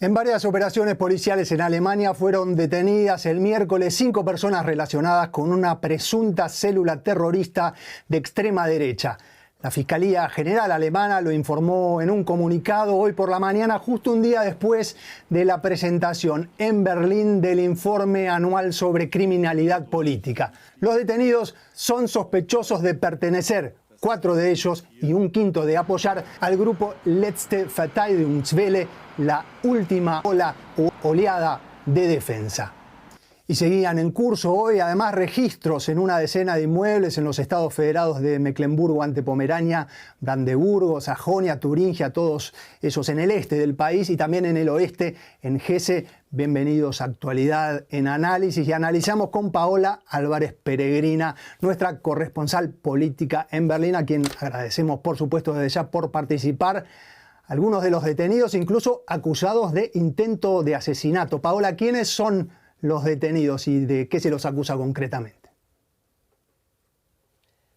En varias operaciones policiales en Alemania fueron detenidas el miércoles 5 personas relacionadas con una presunta célula terrorista de extrema derecha. La Fiscalía General alemana lo informó en un comunicado hoy por la mañana, justo un día después de la presentación en Berlín del informe anual sobre criminalidad política. Los detenidos son sospechosos de pertenecer, 4 de ellos y un quinto de apoyar al grupo Letzte Verteidigungswelle, la última ola o oleada de defensa. Y seguían en curso hoy, además, registros en una decena de inmuebles en los estados federados de Mecklemburgo ante Pomerania, Brandeburgo, Sajonia, Turingia, todos esos en el este del país y también en el oeste, en Hesse. Bienvenidos a Actualidad en Análisis, y analizamos con Paola Álvarez Peregrina, nuestra corresponsal política en Berlín, a quien agradecemos, por supuesto, desde ya por participar. Algunos de los detenidos incluso acusados de intento de asesinato. Paola, ¿quiénes son los detenidos y de qué se los acusa concretamente?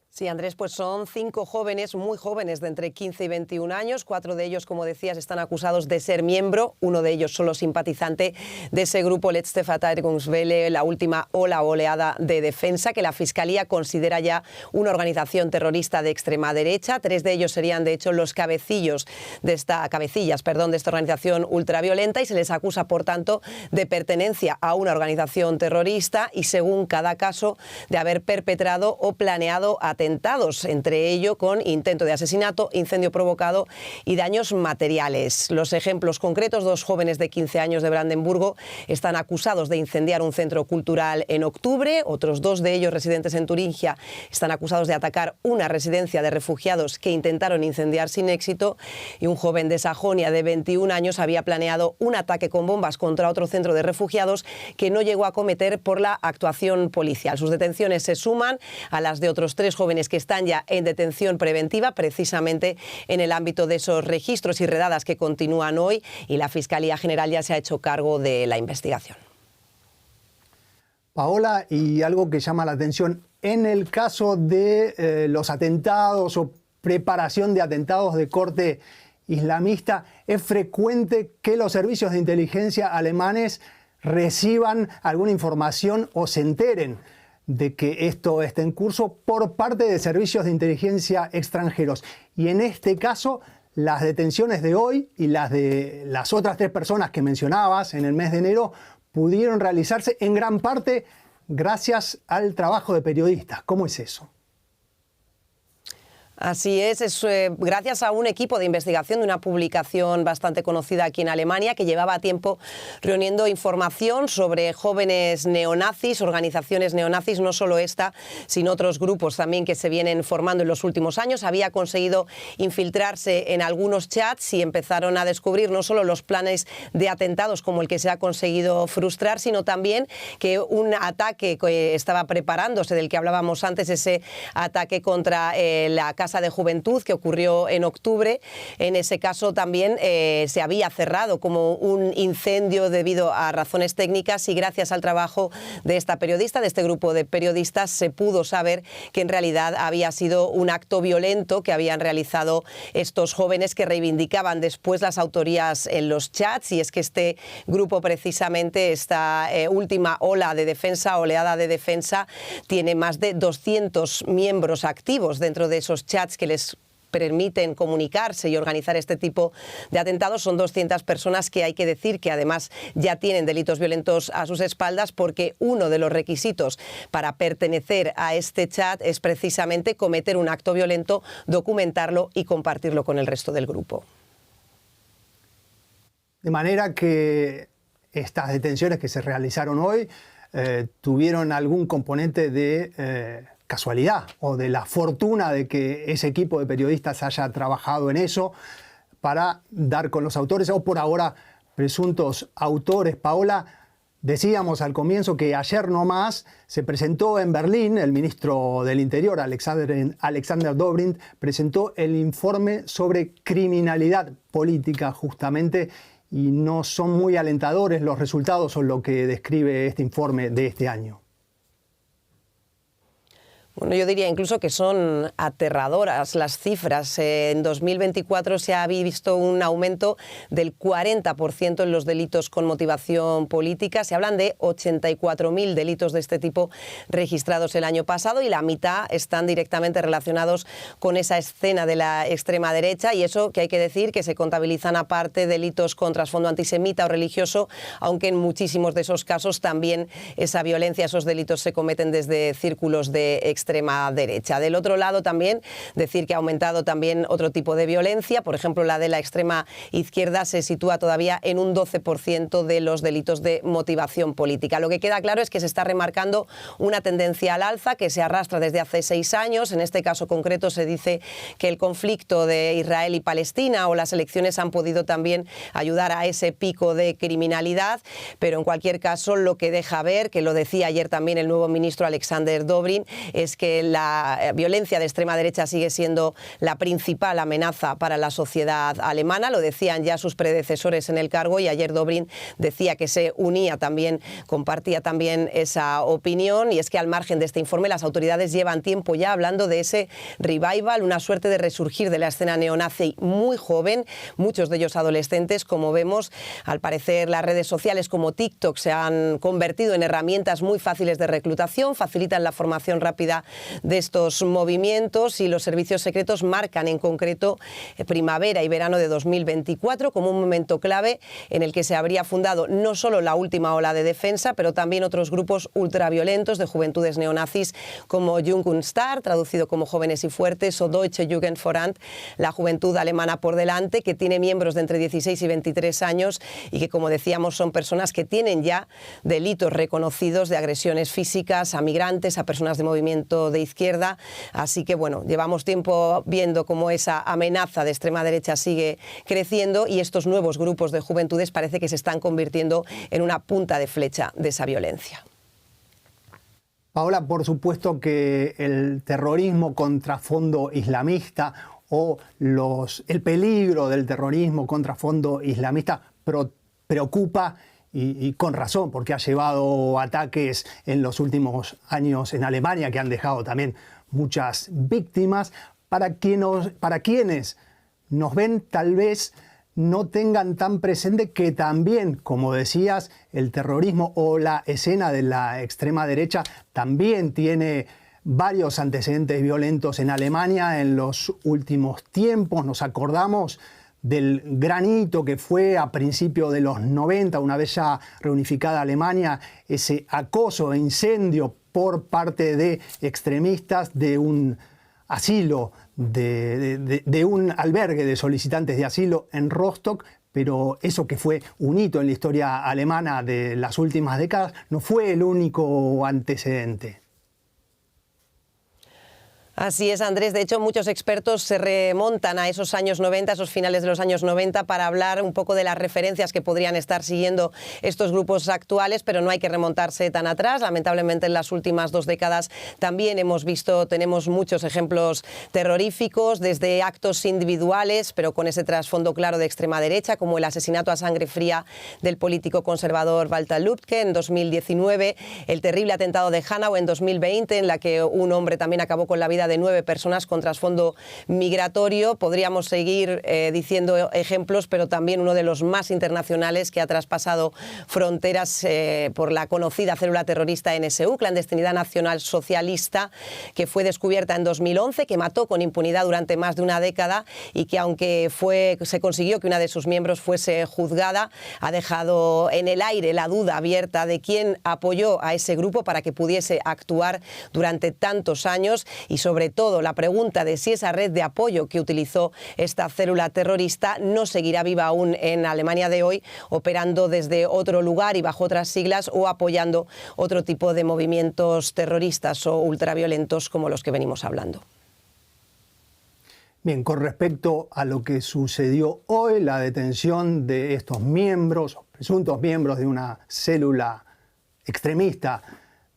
Sí, Andrés, pues son 5 jóvenes, muy jóvenes, de entre 15 y 21 años. 4 de ellos, como decías, están acusados de ser miembro. Uno de ellos solo simpatizante de ese grupo Letzte Verteidigungswelle, la última ola o oleada de defensa, que la Fiscalía considera ya una organización terrorista de extrema derecha. 3 de ellos serían, de hecho, los cabecillas de esta organización ultraviolenta, y se les acusa, por tanto, de pertenencia a una organización terrorista y, según cada caso, de haber perpetrado o planeado atentados, entre ello con intento de asesinato, incendio provocado y daños materiales. Los ejemplos concretos: 2 jóvenes de 15 años de Brandeburgo están acusados de incendiar un centro cultural en octubre. Otros 2 de ellos, residentes en Turingia, están acusados de atacar una residencia de refugiados que intentaron incendiar sin éxito. Y un joven de Sajonia de 21 años había planeado un ataque con bombas contra otro centro de refugiados que no llegó a cometer por la actuación policial. Sus detenciones se suman a las de otros 3 jóvenes que están ya en detención preventiva, precisamente en el ámbito de esos registros y redadas que continúan hoy, y la Fiscalía General ya se ha hecho cargo de la investigación. Paola, y algo que llama la atención, en el caso de los atentados o preparación de atentados de corte islamista, es frecuente que los servicios de inteligencia alemanes reciban alguna información o se enteren de que esto está en curso por parte de servicios de inteligencia extranjeros. Y en este caso, las detenciones de hoy y las de las otras 3 personas que mencionabas en el mes de enero pudieron realizarse en gran parte gracias al trabajo de periodistas. ¿Cómo es eso? Así es gracias a un equipo de investigación de una publicación bastante conocida aquí en Alemania, que llevaba tiempo reuniendo información sobre jóvenes neonazis, organizaciones neonazis, no solo esta, sino otros grupos también que se vienen formando en los últimos años. Había conseguido infiltrarse en algunos chats y empezaron a descubrir no solo los planes de atentados como el que se ha conseguido frustrar, sino también que un ataque que estaba preparándose, del que hablábamos antes, ese ataque contra la Casa de Juventud que ocurrió en octubre. En ese caso también se había cerrado como un incendio debido a razones técnicas, y gracias al trabajo de esta periodista, de este grupo de periodistas, se pudo saber que en realidad había sido un acto violento que habían realizado estos jóvenes, que reivindicaban después las autorías en los chats. Y es que este grupo, precisamente, esta última ola de defensa, oleada de defensa, tiene más de 200 miembros activos dentro de esos chats que les permiten comunicarse y organizar este tipo de atentados. Son 200 personas que hay que decir que además ya tienen delitos violentos a sus espaldas, porque uno de los requisitos para pertenecer a este chat es precisamente cometer un acto violento, documentarlo y compartirlo con el resto del grupo. De manera que estas detenciones que se realizaron hoy tuvieron algún componente de casualidad o de la fortuna de que ese equipo de periodistas haya trabajado en eso para dar con los autores, o por ahora presuntos autores. Paola, decíamos al comienzo que ayer nomás se presentó en Berlín, el ministro del Interior, Alexander Dobrindt, presentó el informe sobre criminalidad política, justamente, y no son muy alentadores los resultados o lo que describe este informe de este año. Bueno, yo diría incluso que son aterradoras las cifras. En 2024 se ha visto un aumento del 40% en los delitos con motivación política. Se hablan de 84.000 delitos de este tipo registrados el año pasado y la mitad están directamente relacionados con esa escena de la extrema derecha, y eso que hay que decir que se contabilizan aparte delitos con trasfondo antisemita o religioso, aunque en muchísimos de esos casos también esa violencia, esos delitos se cometen desde círculos de extrema derecha. Del otro lado también decir que ha aumentado también otro tipo de violencia, por ejemplo la de la extrema izquierda se sitúa todavía en un 12% de los delitos de motivación política. Lo que queda claro es que se está remarcando una tendencia al alza que se arrastra desde hace 6 años. En este caso concreto se dice que el conflicto de Israel y Palestina o las elecciones han podido también ayudar a ese pico de criminalidad, pero en cualquier caso lo que deja ver, que lo decía ayer también el nuevo ministro Alexander Dobrin, es que la violencia de extrema derecha sigue siendo la principal amenaza para la sociedad alemana. Lo decían ya sus predecesores en el cargo y ayer Dobrin decía que se unía también, compartía también esa opinión, y es que al margen de este informe las autoridades llevan tiempo ya hablando de ese revival, una suerte de resurgir de la escena neonazi muy joven, muchos de ellos adolescentes. Como vemos, al parecer las redes sociales como TikTok se han convertido en herramientas muy fáciles de reclutación, facilitan la formación rápida de estos movimientos, y los servicios secretos marcan en concreto primavera y verano de 2024 como un momento clave en el que se habría fundado no solo la última ola de defensa, pero también otros grupos ultraviolentos de juventudes neonazis como Jungungstark, traducido como Jóvenes y Fuertes, o Deutsche Jugend voran, la juventud alemana por delante, que tiene miembros de entre 16 y 23 años y que, como decíamos, son personas que tienen ya delitos reconocidos de agresiones físicas a migrantes, a personas de movimiento de izquierda. Así que, bueno, llevamos tiempo viendo cómo esa amenaza de extrema derecha sigue creciendo y estos nuevos grupos de juventudes parece que se están convirtiendo en una punta de flecha de esa violencia. Paola, por supuesto que el terrorismo con trasfondo islamista o el peligro del terrorismo con trasfondo islamista preocupa y con razón, porque ha llevado ataques en los últimos años en Alemania que han dejado también muchas víctimas. Para quienes nos ven tal vez no tengan tan presente que también, como decías, el terrorismo o la escena de la extrema derecha también tiene varios antecedentes violentos en Alemania en los últimos tiempos. Nos acordamos del gran hito que fue a principios de los 90, una vez ya reunificada Alemania, ese acoso e incendio por parte de extremistas de un asilo, de un albergue de solicitantes de asilo en Rostock. Pero eso que fue un hito en la historia alemana de las últimas décadas no fue el único antecedente. Así es, Andrés. De hecho, muchos expertos se remontan a esos años 90, esos finales de los años 90, para hablar un poco de las referencias que podrían estar siguiendo estos grupos actuales, pero no hay que remontarse tan atrás. Lamentablemente, en las últimas 2 décadas también tenemos muchos ejemplos terroríficos, desde actos individuales, pero con ese trasfondo claro de extrema derecha, como el asesinato a sangre fría del político conservador Walter Lübcke en 2019, el terrible atentado de Hanau en 2020, en la que un hombre también acabó con la vida de 9 personas con trasfondo migratorio. Podríamos seguir diciendo ejemplos, pero también uno de los más internacionales que ha traspasado fronteras por la conocida célula terrorista NSU, Clandestinidad Nacional Socialista, que fue descubierta en 2011, que mató con impunidad durante más de una década y que, aunque se consiguió que una de sus miembros fuese juzgada, ha dejado en el aire la duda abierta de quién apoyó a ese grupo para que pudiese actuar durante tantos años, y sobre todo la pregunta de si esa red de apoyo que utilizó esta célula terrorista no seguirá viva aún en Alemania de hoy, operando desde otro lugar y bajo otras siglas, o apoyando otro tipo de movimientos terroristas o ultraviolentos como los que venimos hablando. Bien, con respecto a lo que sucedió hoy, la detención de estos miembros, presuntos miembros de una célula extremista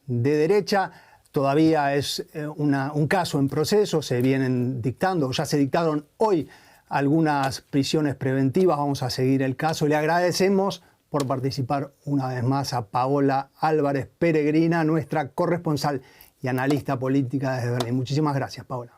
de derecha, todavía es un caso en proceso, se vienen dictando, ya se dictaron hoy algunas prisiones preventivas, vamos a seguir el caso. Le agradecemos por participar una vez más a Paola Álvarez Peregrina, nuestra corresponsal y analista política desde Berlín. Muchísimas gracias, Paola.